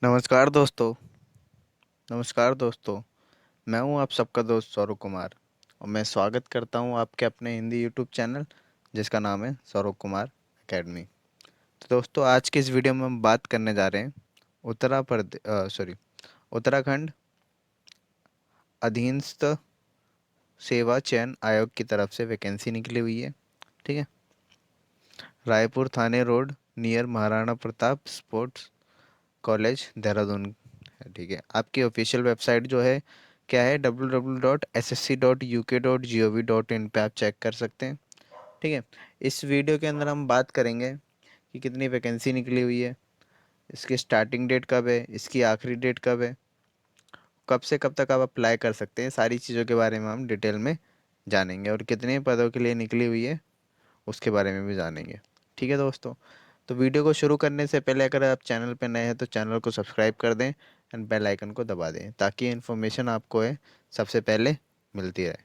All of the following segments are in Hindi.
नमस्कार दोस्तों। नमस्कार दोस्तों। मैं हूं आप सबका दोस्त सौरभ कुमार और मैं स्वागत करता हूं आपके अपने हिंदी यूट्यूब चैनल जिसका नाम है सौरभ कुमार एकेडमी। तो दोस्तों, आज के इस वीडियो में हम बात करने जा रहे हैं उत्तराखंड अधीनस्थ सेवा चयन आयोग की तरफ से वैकेंसी निकली हुई है। ठीक है। रायपुर थाने road near Maharana Pratap sports college Dehradun है। ठीक है। आपकी ऑफिशियल वेबसाइट जो है क्या है, www.ssc.uk.gov.in पे आप चेक कर सकते हैं। ठीक है। इस वीडियो के अंदर हम बात करेंगे कि कितनी वैकेंसी निकली हुई है, इसकी स्टार्टिंग डेट कब है, इसकी आखिरी डेट कब है, कब से कब तक आप अप्लाई कर सकते हैं। सारी चीज़ों के बारे में हम डिटेल में जानेंगे और कितने पदों के लिए निकली हुई है उसके बारे में भी जानेंगे। ठीक है दोस्तों। तो वीडियो को शुरू करने से पहले अगर आप चैनल पर नए हैं तो चैनल को सब्सक्राइब कर दें एंड बेल आइकन को दबा दें ताकि इन्फॉर्मेशन आपको है सबसे पहले मिलती रहे।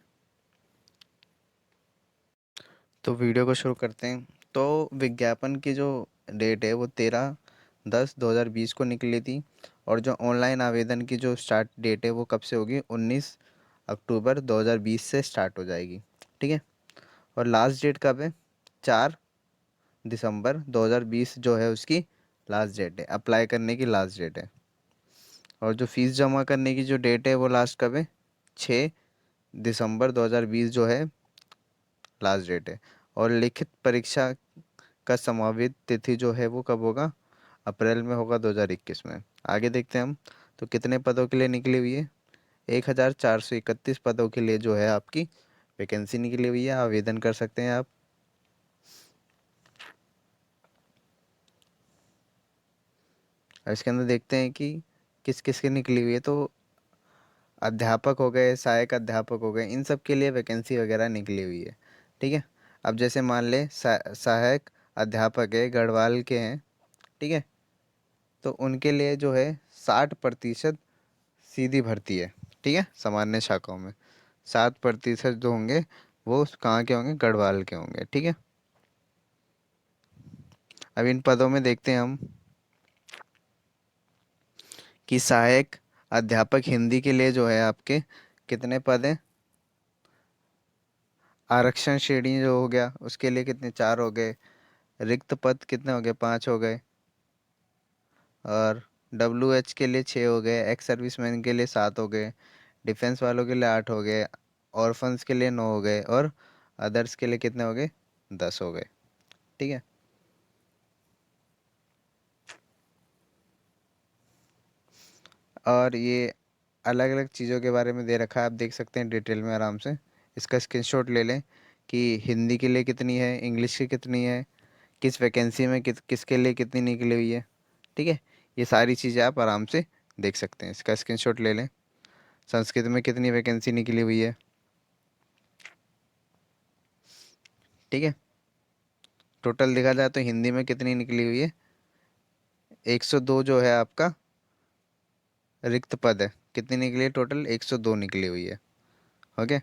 तो वीडियो को शुरू करते हैं। तो विज्ञापन की जो डेट है वो 13/10/2020 को निकली थी और जो ऑनलाइन आवेदन की जो स्टार्ट डेट है वो कब से होगी, 19 अक्टूबर 2020 से स्टार्ट हो जाएगी। ठीक है। और लास्ट डेट कब है, 4 दिसंबर 2020 जो है उसकी लास्ट डेट है, अप्लाई करने की लास्ट डेट है। और जो फीस जमा करने की जो डेट है वो लास्ट कब है, 6 दिसंबर 2020 जो है लास्ट डेट है। और लिखित परीक्षा का संभावित तिथि जो है वो कब होगा, अप्रैल में होगा 2021 में। आगे देखते हैं हम। तो कितने पदों के लिए निकली हुई है, 1431 पदों के लिए जो है आपकी वैकेंसी निकली हुई है। आवेदन कर सकते हैं आप। और इसके अंदर देखते हैं कि किस किस की निकली हुई है। तो अध्यापक हो गए, सहायक अध्यापक हो गए, इन सब के लिए वैकेंसी वगैरह निकली हुई है। ठीक है। अब जैसे मान ले सहायक अध्यापक है, गढ़वाल के हैं। ठीक है। तो उनके लिए जो है 60% सीधी भर्ती है। ठीक है। सामान्य शाखाओं में 7% जो होंगे वो कहाँ के होंगे, गढ़वाल के होंगे। ठीक है। अब इन पदों में देखते हैं हम कि सहायक अध्यापक हिंदी के लिए जो है आपके कितने पद हैं। आरक्षण श्रेणी जो हो गया उसके लिए कितने, 4 हो गए। रिक्त पद कितने हो गए, 5 हो गए। और WH के लिए 6 हो गए, एक्स सर्विसमैन के लिए 7 हो गए, डिफेंस वालों के लिए 8 हो गए, ऑर्फन्स के लिए 9 हो गए और अदर्स के लिए कितने हो गए, 10 हो गए। ठीक है। और ये अलग अलग चीज़ों के बारे में दे रखा है, आप देख सकते हैं डिटेल में आराम से। इसका स्क्रीनशॉट ले लें कि हिंदी के लिए कितनी है, इंग्लिश की कितनी है, किस वैकेंसी में किसके लिए कितनी निकली हुई है। ठीक है। ये सारी चीज़ें आप आराम से देख सकते हैं। इसका स्क्रीनशॉट ले लें। संस्कृत में कितनी वैकेंसी निकली हुई है। ठीक है। टोटल देखा जाए तो हिंदी में कितनी निकली हुई है, 102 जो है आपका रिक्त पद है। कितनी निकली है, टोटल 102 निकली हुई है। ओके।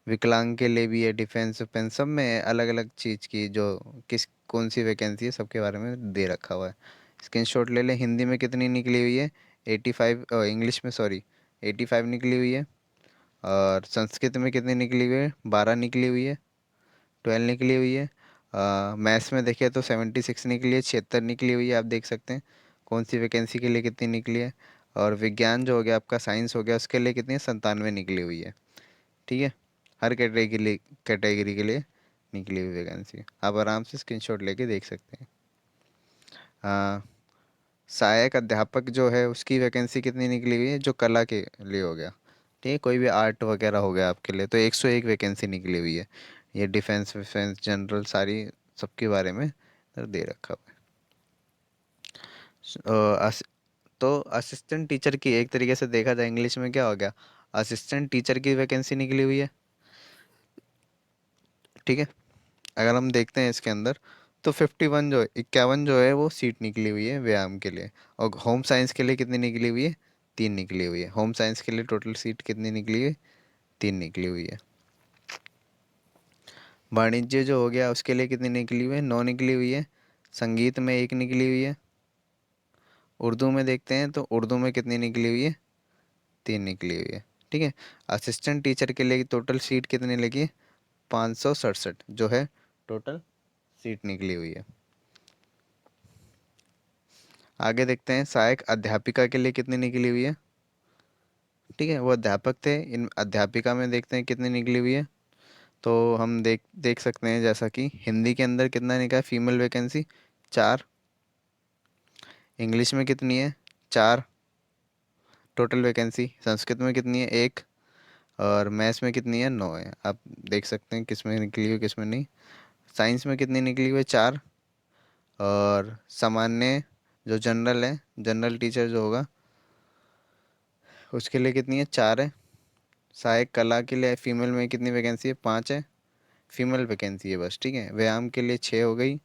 विकलांग के लिए भी है, डिफेंस वेफेंस सब में अलग अलग चीज़ की जो किस कौन सी वैकेंसी है सबके बारे में दे रखा हुआ है। स्क्रीनशॉट ले लें। हिंदी में कितनी निकली हुई है, 85, इंग्लिश में सॉरी 85 निकली हुई है। और संस्कृत में कितनी निकली हुई है, 12 निकली हुई है, 12 निकली हुई है। मैथ्स में देखिए तो 76 निकली है, 76 निकली हुई है। आप देख सकते हैं कौन सी वैकेंसी के लिए कितनी निकली है। और विज्ञान जो हो गया आपका, साइंस हो गया, उसके लिए कितनी है, 97 निकली हुई है। ठीक है। हर कैटेगरी के लिए निकली हुई वैकेंसी आप आराम से स्क्रीनशॉट लेके देख सकते हैं। हाँ, सहायक अध्यापक जो है उसकी वैकेंसी कितनी निकली हुई है, जो कला के लिए हो गया। ठीक है। कोई भी आर्ट वगैरह हो गया आपके लिए तो 101 वैकेंसी निकली हुई है। ये डिफेंस विफेंस जनरल सारी सबके बारे में इधर दे रखा हुआ है। तो असिस्टेंट टीचर की एक तरीके से देखा जाए इंग्लिश में क्या हो गया, असिस्टेंट टीचर की वैकेंसी निकली हुई है। ठीक है। अगर हम देखते हैं इसके अंदर तो 51 जो 51 जो है वो सीट निकली हुई है व्यायाम के लिए। और होम साइंस के लिए कितनी निकली हुई है, 3 निकली हुई है। होम साइंस के लिए टोटल सीट कितनी निकली है, 3 निकली हुई है। वाणिज्य जो हो गया उसके लिए कितनी निकली हुई है, 9 निकली हुई है। संगीत में एक निकली हुई है। उर्दू में देखते हैं तो उर्दू में कितनी निकली हुई है? 3 निकली हुई है। ठीक है। असिस्टेंट टीचर के लिए टोटल सीट कितनी लगी है? 567 जो है टोटल सीट निकली हुई है। आगे देखते हैं सहायक अध्यापिका के लिए कितनी निकली हुई है। ठीक है, वो अध्यापक थे, इन अध्यापिका में देखते हैं कितनी निकली हुई है। तो हम देख देख सकते हैं जैसा कि हिंदी के अंदर कितना निकला है फीमेल वैकेंसी? 4। इंग्लिश में कितनी है? 4 टोटल वैकेंसी। संस्कृत में कितनी है? 1। और मैथ्स में कितनी है? 9 है। आप देख सकते हैं किस में निकली हुई किस में नहीं। साइंस में कितनी निकली हुई है? 4। और सामान्य जो जनरल है, जनरल टीचर जो होगा उसके लिए कितनी है? 4 है। सहायक कला के लिए फीमेल में कितनी वैकेंसी है? 5 है। फीमेल वैकेंसी है बस। ठीक है, व्यायाम के लिए 6 हो गई।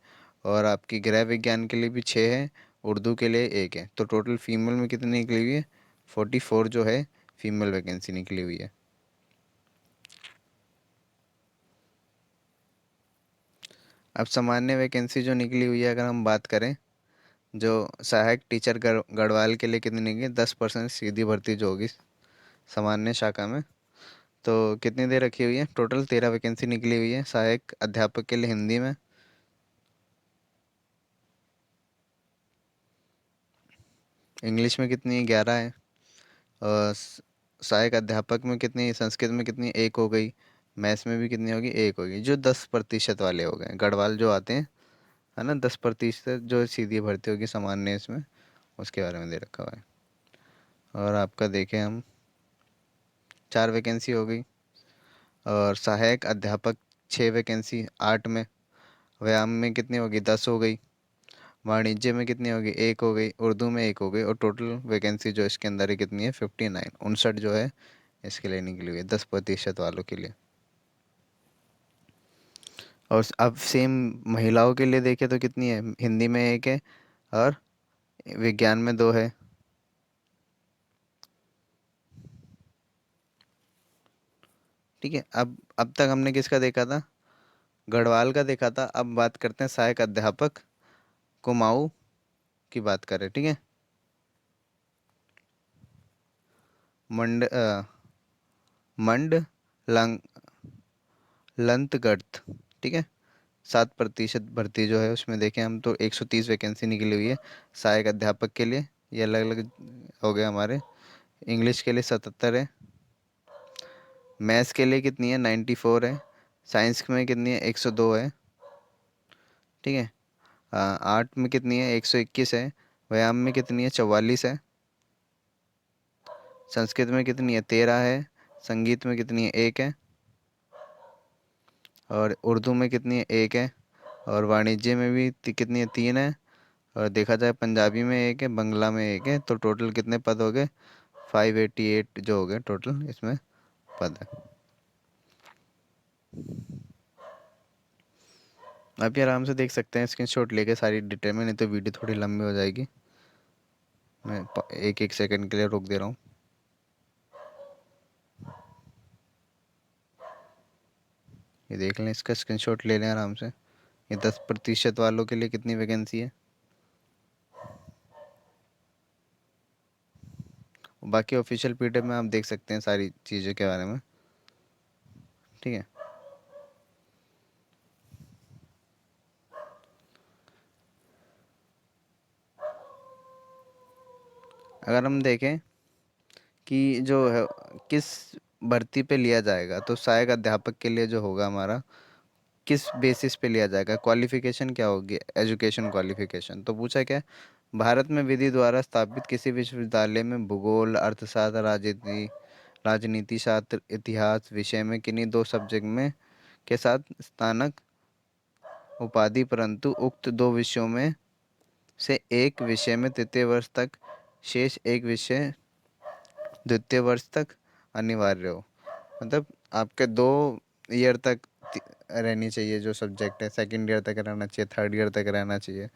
और आपकी गृह विज्ञान के लिए भी 6 है। उर्दू के लिए 1 है। तो टोटल फीमेल में कितनी निकली हुई है? 44 जो है फीमेल वैकेंसी निकली हुई है। अब सामान्य वैकेंसी जो निकली हुई है अगर हम बात करें, जो सहायक टीचर गढ़वाल के लिए कितनी निकली? 10% सीधी भर्ती जो होगी सामान्य शाखा में। तो कितनी दे रखी हुई है? टोटल 13 वैकेंसी निकली हुई है सहायक अध्यापक के लिए हिंदी में। इंग्लिश में कितनी है? 11 है। और सहायक अध्यापक में कितनी? संस्कृत में कितनी? 1 हो गई। मैथ्स में भी कितनी होगी? 1 होगी। जो 10% वाले हो गए गढ़वाल जो आते हैं, है ना, 10% जो सीधी भर्ती होगी सामान्य इसमें, उसके बारे में दे रखा हुआ है। और आपका देखें हम, 4 वैकेंसी हो गई। और सहायक अध्यापक 6 वैकेंसी 8 में। व्यायाम में कितनी होगी? 10 हो गई। वाणिज्य में कितनी होगी? 1 हो गई। उर्दू में 1 हो गई। और टोटल वैकेंसी जो इसके अंदर है कितनी है? 59 59 जो है इसके लिए निकली हुई है 10% वालों के लिए। और अब सेम महिलाओं के लिए देखें तो कितनी है? हिंदी में 1 है। और विज्ञान में 2 है। ठीक है। अब तक हमने किसका देखा था? गढ़वाल का देखा था। अब बात करते हैं सहायक अध्यापक कुमाऊं की बात करें। ठीक है। मंड मंड लंग लंतगढ़। ठीक है। 7% भर्ती जो है उसमें देखें हम तो 130 वैकेंसी निकली हुई है सहायक अध्यापक के लिए। ये अलग अलग हो गए हमारे। इंग्लिश के लिए 77 है। मैथ्स के लिए कितनी है? 94 है। साइंस में कितनी है? 102 है। ठीक है। आर्ट में कितनी है? 121 है। व्यायाम में कितनी है? 44 है। संस्कृत में कितनी है? 13 है। संगीत में कितनी है? 1 है। और उर्दू में कितनी है? 1 है। और वाणिज्य में भी कितनी है? 3 है। और देखा जाए पंजाबी में 1 है, बंगला में 1 है। तो टोटल कितने पद हो गए? 588 जो हो गए टोटल इसमें पद है। आप भी आराम से देख सकते हैं स्क्रीनशॉट लेके सारी डिटेल में, नहीं तो वीडियो थोड़ी लंबी हो जाएगी। मैं एक एक सेकंड के लिए रोक दे रहा हूँ। ये देख लें, इसका स्क्रीनशॉट ले लें आराम से। ये 10% वालों के लिए कितनी वैकेंसी है। बाकी ऑफिशियल पीडीएफ में आप देख सकते हैं सारी चीज़ों के बारे में। ठीक है। अगर हम देखें कि जो है किस भर्ती पे लिया जाएगा, तो सहायक अध्यापक के लिए जो होगा हमारा, किस बेसिस पे लिया जाएगा? क्वालिफिकेशन क्या होगी? Education qualification. तो पूछा क्या है? भारत में विधि द्वारा स्थापित किसी विश्वविद्यालय में भूगोल, अर्थशास्त्र, राजनीति, राजनीति शास्त्र, इतिहास विषय में किन्हीं 2 सब्जेक्ट में के साथ स्नातक उपाधि, परंतु उक्त 2 विषयों में से एक विषय में तृतीय वर्ष तक, शेष एक विषय द्वितीय वर्ष तक अनिवार्य हो। मतलब आपके 2 ईयर तक रहनी चाहिए जो सब्जेक्ट है, सेकंड ईयर तक रहना चाहिए, थर्ड ईयर तक रहना चाहिए।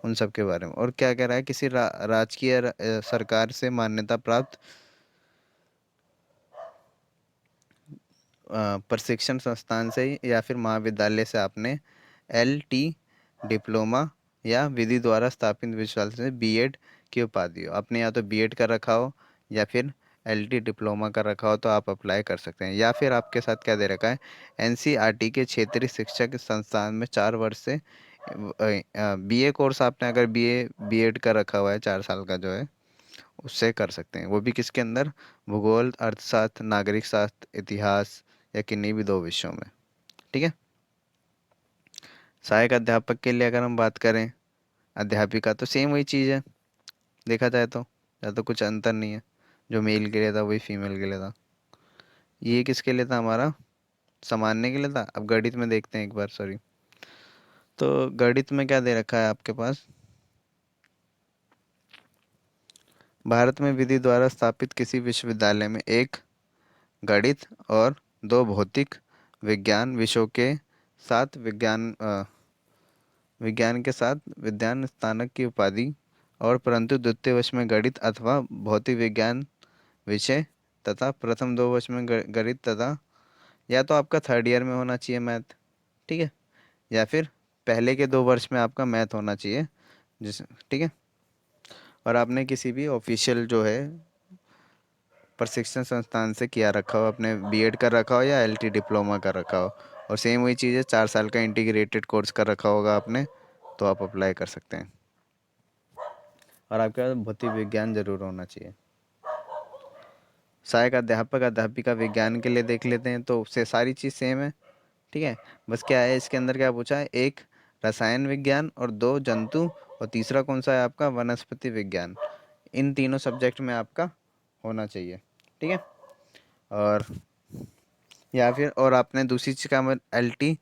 उन सब के बारे में। और क्या कह रहा है? किसी राजकीय सरकार से मान्यता प्राप्त प्रशिक्षण संस्थान से या फिर महाविद्यालय से आपने LT डिप्लोमा या विधि द्वारा स्थापित विश्वविद्यालय से बीएड की उपाधि हो। आपने या तो बीएड कर रखा हो या फिर एलटी डिप्लोमा कर रखा हो तो आप अप्लाई कर सकते हैं। या फिर आपके साथ क्या दे रखा है, एनसीईआरटी के क्षेत्रीय शिक्षक संस्थान में 4 वर्ष से बीए कोर्स, आपने अगर बीए बीएड कर रखा हुआ है 4 साल का जो है, उससे कर सकते हैं। वो भी किसके अंदर, भूगोल, अर्थशास्त्र, नागरिक शास्त्र, इतिहास या किन्हीं भी 2 विषयों में। ठीक है। सहायक अध्यापक के लिए अगर हम बात करें, अध्यापिका, तो सेम वही चीज़ है देखा जाए तो, या तो कुछ अंतर नहीं है। जो मेल के लिए था वही फीमेल के लिए था। ये किसके लिए था हमारा, सामान्य के लिए था। अब गणित में देखते हैं एक बार, सॉरी। तो गणित में क्या दे रखा है आपके पास, भारत में विधि द्वारा स्थापित किसी विश्वविद्यालय में एक गणित और 2 भौतिक विज्ञान विषयों के साथ विज्ञान के साथ विज्ञान स्नातक की उपाधि, और परंतु द्वितीय वर्ष में गणित अथवा भौतिक विज्ञान विषय तथा प्रथम 2 वर्ष में गणित तथा, या तो आपका थर्ड ईयर में होना चाहिए मैथ, ठीक है, या फिर पहले के 2 वर्ष में आपका मैथ होना चाहिए, जिस ठीक है। और आपने किसी भी ऑफिशियल जो है प्रशिक्षण संस्थान से किया रखा हो, आपने बीएड कर रखा हो या एलटी डिप्लोमा कर रखा हो, और सेम वही चीज़ है, 4 साल का इंटीग्रेटेड कोर्स कर रखा होगा आपने, तो आप अप्लाई कर सकते हैं। और आपके पास भौतिक विज्ञान जरूर होना चाहिए। सहायक अध्यापक अध्यापिका विज्ञान के लिए देख लेते हैं, तो उससे सारी चीज़ सेम है। ठीक है। बस क्या है इसके अंदर, क्या पूछा है, एक रसायन विज्ञान और 2 जंतु, और तीसरा कौन सा है आपका, वनस्पति विज्ञान। इन तीनों सब्जेक्ट में आपका होना चाहिए। ठीक है। और या फिर और आपने दूसरी चीज़ का एलटी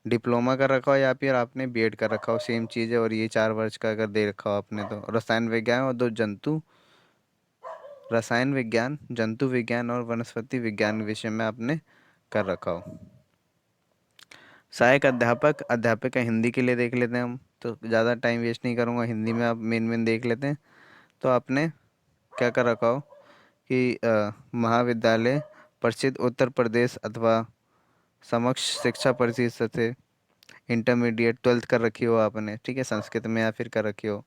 डिप्लोमा कर रखा हो या फिर आपने बीएड कर रखा हो, सेम चीज़ है। और ये 4 वर्ष का अगर दे रखा हो आपने, तो रसायन विज्ञान और 2 जंतु, रसायन विज्ञान, जंतु विज्ञान और वनस्पति विज्ञान विषय में आपने कर रखा हो। सहायक अध्यापक अध्यापिका हिंदी के लिए देख लेते हैं हम, तो ज़्यादा टाइम वेस्ट नहीं करूँगा, हिंदी में आप मेन मेन देख लेते हैं। तो आपने क्या कर रखा हो कि महाविद्यालय परिषद उत्तर प्रदेश अथवा समक्ष शिक्षा परिषद से इंटरमीडिएट 12th कर रखी हो आपने, ठीक है, संस्कृत में, या फिर कर रखी हो।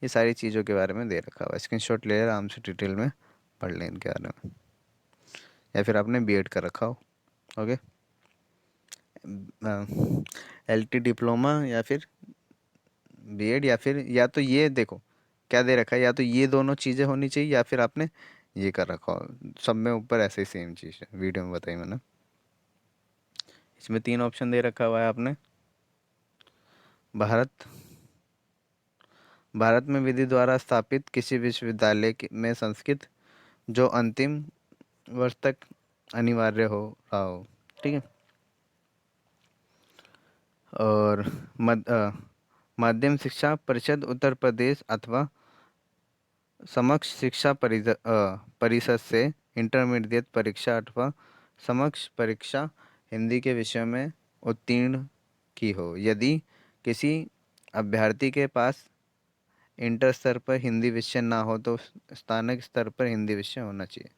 ये सारी चीज़ों के बारे में दे रखा हुआ है, स्क्रीनशॉट ले आराम से डिटेल में पढ़ लें इनके बारे में। या फिर आपने बीएड कर रखा हो, ओके, एलटी डिप्लोमा या फिर बीएड, या फिर या तो ये देखो क्या दे रखा है, या तो ये दोनों चीज़ें होनी चाहिए या फिर आपने ये कर रखा हो। सब में ऊपर ऐसे ही सेम चीज़ है, वीडियो में बताई मैंने। इसमें 3 ऑप्शन दे रखा हुआ है आपने। भारत भारत में विधि द्वारा स्थापित किसी विश्वविद्यालय में संस्कृत जो अंतिम वर्ष तक अनिवार्य हो रहा हो, ठीक है। और माध्यम शिक्षा परिषद उत्तर प्रदेश अथवा समक्ष शिक्षा परिषद से इंटरमीडिएट परीक्षा अथवा समक्ष परीक्षा हिंदी के विषय में उत्तीर्ण की हो। यदि किसी अभ्यर्थी के पास इंटर स्तर पर हिंदी विषय ना हो तो स्नातक स्तर पर हिंदी विषय होना चाहिए।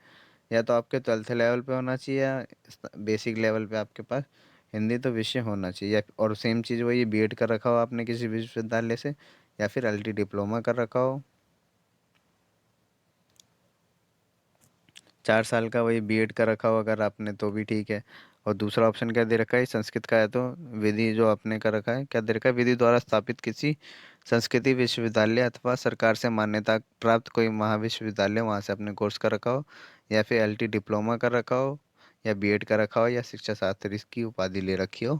या तो आपके 12th लेवल पे होना चाहिए या बेसिक लेवल पे आपके पास हिंदी तो विषय होना चाहिए। और सेम चीज़ वही, बीएड कर रखा हो आपने किसी विश्वविद्यालय से, या फिर एलटी डिप्लोमा कर रखा हो, 4 साल का वही बीएड कर रखा हो अगर आपने, तो भी ठीक है। और दूसरा ऑप्शन क्या दे रखा है, संस्कृत का है तो विधि जो आपने कर रखा है, क्या दे रखा है, विधि द्वारा स्थापित किसी संस्कृति विश्वविद्यालय अथवा सरकार से मान्यता प्राप्त कोई महाविश्वविद्यालय, वहाँ से आपने कोर्स कर रखा हो, या फिर एलटी डिप्लोमा कर रखा हो, या बीएड कर रखा हो, या शिक्षा शास्त्री की उपाधि ले रखी हो,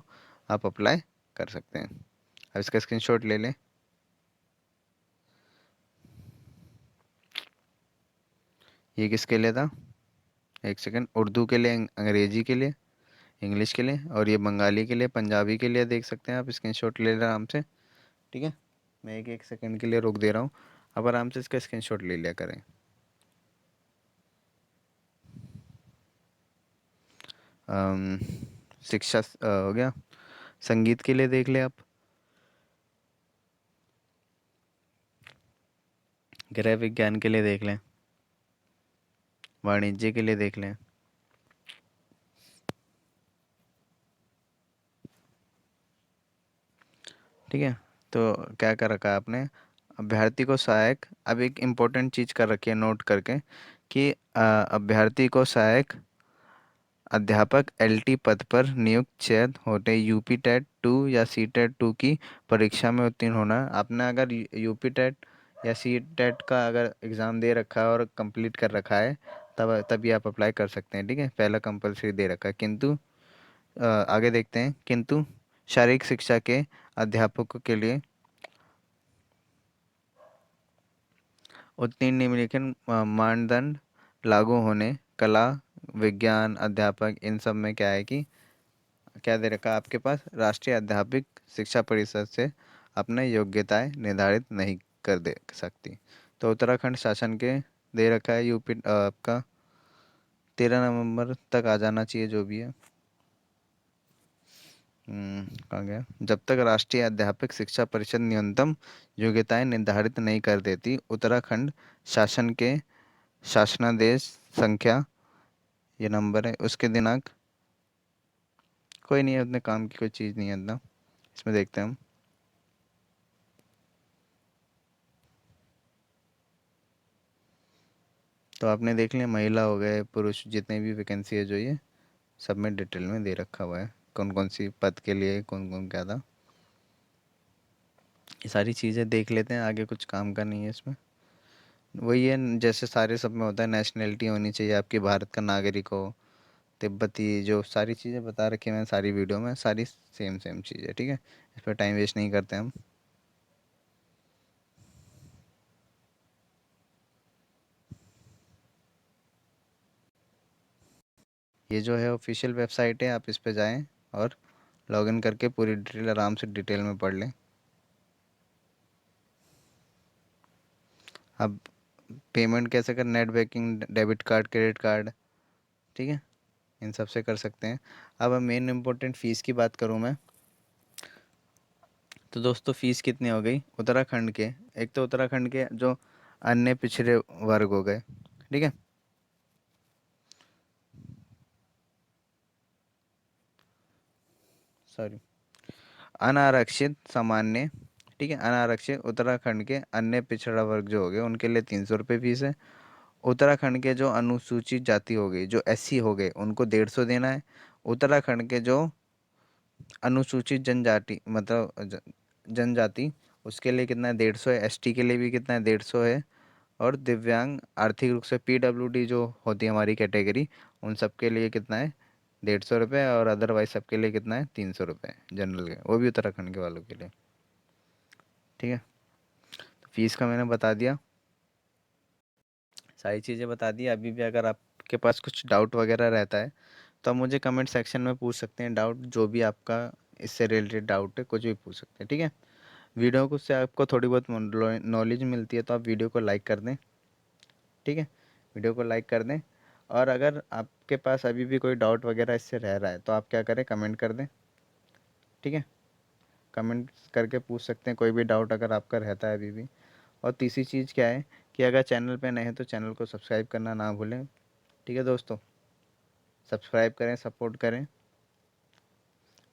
आप अप्लाई कर सकते हैं। अब इसका स्क्रीनशॉट ले लें। ये किसके लिए था, एक सेकंड, उर्दू के लिए, अंग्रेजी के लिए, इंग्लिश के लिए, और ये बंगाली के लिए, पंजाबी के लिए, देख सकते हैं आप, स्क्रीनशॉट ले लें आराम से। ठीक है। मैं एक एक सेकंड के लिए रोक दे रहा हूँ, आप आराम से इसका स्क्रीनशॉट ले लिया करें। अम, शिक्षा हो गया। संगीत के लिए देख लें आप, गृह विज्ञान के लिए देख लें, वाणिज्य के लिए देख लें, ठीक है, तो क्या कर रखा है आपने, अभ्यर्थी को सहायक, अब एक इम्पोर्टेंट चीज़ कर रखी है नोट करके कि अभ्यर्थी को सहायक अध्यापक एलटी पद पर नियुक्त चयन होते यूपी टेट 2 या सी टेट 2 की परीक्षा में उत्तीर्ण होना। आपने अगर यूपी टेट या सी टेट का अगर एग्ज़ाम दे रखा है और कंप्लीट कर रखा है, तब तभी आप अप्लाई कर सकते हैं, ठीक है। पहला कंपलसरी दे रखा है, किंतु आगे देखते हैं, किंतु शारीरिक शिक्षा के अध्यापकों के लिए उत्तीर्ण निम्नलिखित मानदंड लागू होने, कला विज्ञान अध्यापक इन सब में क्या है कि क्या दे रखा है आपके पास, राष्ट्रीय अध्यापक शिक्षा परिषद से अपने योग्यताएं निर्धारित नहीं कर दे सकती। तो उत्तराखंड शासन के दे रखा है यूपी आपका 13 नवंबर तक आ जाना चाहिए जो भी है। कहाँ गया, जब तक राष्ट्रीय अध्यापक शिक्षा परिषद न्यूनतम योग्यताएं निर्धारित नहीं कर देती, उत्तराखंड शासन के शासनादेश संख्या, ये नंबर है उसके दिनांक, कोई नहीं है, उतने काम की कोई चीज़ नहीं है इतना। इसमें देखते हैं हम। तो आपने देख लिया, महिला हो गए पुरुष जितने भी वैकेंसी है जो ये सब में डिटेल में दे रखा हुआ है, कौन कौन सी पद के लिए कौन कौन क्या था। ये सारी चीज़ें देख लेते हैं, आगे कुछ काम का नहीं है इसमें। वही है जैसे सारे सब में होता है, नेशनैलिटी होनी चाहिए आपकी, भारत का नागरिक हो, तिब्बती, जो सारी चीज़ें बता रखी हैं मैंने सारी वीडियो में, सारी सेम सेम चीज़ है, ठीक है। इस पर टाइम वेस्ट नहीं करते हम। ये जो है ऑफिशियल वेबसाइट है, आप इस पे जाएं और लॉगिन करके पूरी डिटेल आराम से डिटेल में पढ़ लें। अब पेमेंट कैसे कर, net banking, debit card, credit card, ठीक है, इन सब से कर सकते हैं। अब मेन इम्पोर्टेंट फ़ीस की बात करूँ मैं, तो दोस्तों फ़ीस कितनी हो गई उत्तराखंड के, एक तो उत्तराखंड के जो अन्य पिछड़े वर्ग हो गए, ठीक है, सॉरी, अनारक्षित सामान्य, ठीक है, अनारक्षित उत्तराखंड के अन्य पिछड़ा वर्ग जो हो गए उनके लिए 300 रुपये फीस है। उत्तराखंड के जो अनुसूचित जाति हो गई, जो एससी हो गए, उनको 150 देना है। उत्तराखंड के जो अनुसूचित जनजाति मतलब जनजाति, उसके लिए कितना है, 150 है। एसटी के लिए भी कितना है, 150 है। और दिव्यांग आर्थिक रूप से पीडब्ल्यूडी जो होती है हमारी कैटेगरी, उन सब के लिए कितना है, 150 रुपये। और अदरवाइज सबके लिए कितना है, 300 रुपये जनरल के, वो भी उत्तराखंड के वालों के लिए, ठीक है। तो फीस का मैंने बता दिया, सारी चीज़ें बता दी। अभी भी अगर आपके पास कुछ डाउट वगैरह रहता है तो आप मुझे कमेंट सेक्शन में पूछ सकते हैं, डाउट जो भी आपका इससे रिलेटेड डाउट है कुछ भी पूछ सकते हैं, ठीक है। वीडियो को से आपको थोड़ी बहुत नॉलेज मिलती है तो आप वीडियो को लाइक कर दें, ठीक है, वीडियो को लाइक कर दें। और अगर आपके पास अभी भी कोई डाउट वगैरह इससे रह रहा है तो आप क्या करें, कमेंट कर दें, ठीक है, कमेंट करके पूछ सकते हैं कोई भी डाउट अगर आपका रहता है अभी भी। और तीसरी चीज़ क्या है कि अगर चैनल पे नए हैं तो चैनल को सब्सक्राइब करना ना भूलें, ठीक है दोस्तों, सब्सक्राइब करें, सपोर्ट करें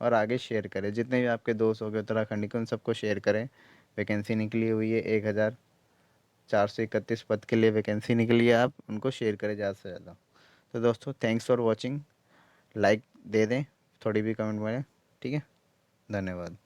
और आगे शेयर करें, जितने भी आपके दोस्त हो गए उत्तराखंड के उन सबको शेयर करें। वैकेंसी निकली हुई है, 1431 पद के लिए वैकेंसी निकली है, आप उनको शेयर करें ज़्यादा से ज़्यादा। तो दोस्तों thanks for watching, like they दें, थोड़ी भी कमेंट में, ठीक है, धन्यवाद।